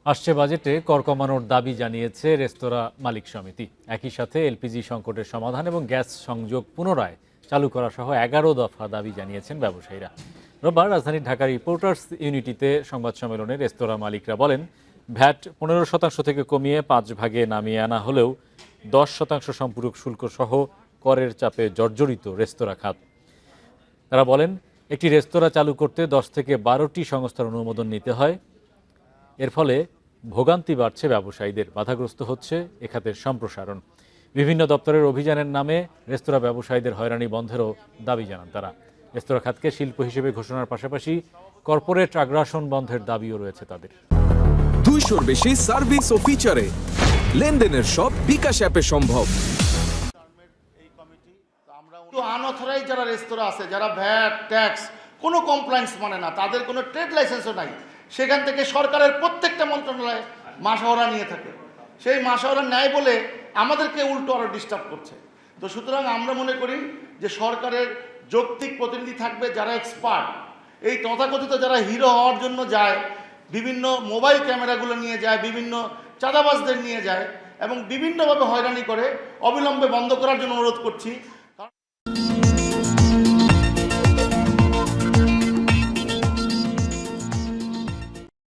আসছে বাজেটে কর কমানোর দাবি জানিয়েছে রেস্তোরাঁ মালিক সমিতি। একই সাথে এলপিজি সংকটের সমাধান এবং গ্যাস সংযোগ পুনরায় চালু করা সহ 11 দফা দাবি জানিয়েছেন ব্যবসায়ীরা। রোববার রাজধানীর ঢাকা রিপোর্টার্স ইউনিটিতে সংবাদ সম্মেলনে রেস্তোরাঁ মালিকরা বলেন, ভ্যাট 15% থেকে কমিয়ে 5 ভাগে নামিয়ে আনা হলেও 10% সম্পূরক শুল্ক সহ করের চাপে জর্জরিত রেস্তোরাঁ খাত। তারা বলেন, একটি রেস্তোরাঁ চালু করতে 10 থেকে 12টি সংস্থার অনুমোদন নিতে হয়। এর ফলে ভোগান্তি বাড়ছে ব্যবসায়ীদের, বাধাগ্রস্ত হচ্ছে এ খাতের সম্প্রসারণ। বিভিন্ন দপ্তরের অভিযানের নামে রেস্তোরাঁ ব্যবসায়ীদের হয়রানি বন্ধেরও দাবি জানান তারা। রেস্তোরাঁ খাতকে শিল্প হিসেবে ঘোষণার পাশাপাশি কর্পোরেট আগ্রাসন বন্ধের দাবিও রয়েছে তাদের। 200-র বেশি সার্ভিস ও ফিচারে লেনদেনের সব বিকাশ অ্যাপে সম্ভব। আনঅথরাইজড যারা রেস্তোরাঁ আছে, যারা ভ্যাট ট্যাক্স কোনো কমপ্লায়েন্স মানে না, তাদের কোনো ট্রেড লাইসেন্সও নাই, সেখান থেকে সরকারের প্রত্যেকটা মন্ত্রণালয় মাসহারা নিয়ে থাকে। সেই মাসহারা নেয় বলে আমাদেরকে উল্টো আরও ডিস্টার্ব করছে। তো সুতরাং আমরা মনে করি যে সরকারের যৌক্তিক প্রতিনিধি থাকবে, যারা এক্সপার্ট। এই তথাকথিত যারা হিরো হওয়ার জন্য যায়, বিভিন্ন মোবাইল ক্যামেরাগুলো নিয়ে যায়, বিভিন্ন চাঁদাবাজদের নিয়ে যায় এবং বিভিন্নভাবে হয়রানি করে, অবিলম্বে বন্ধ করার জন্য অনুরোধ করছি।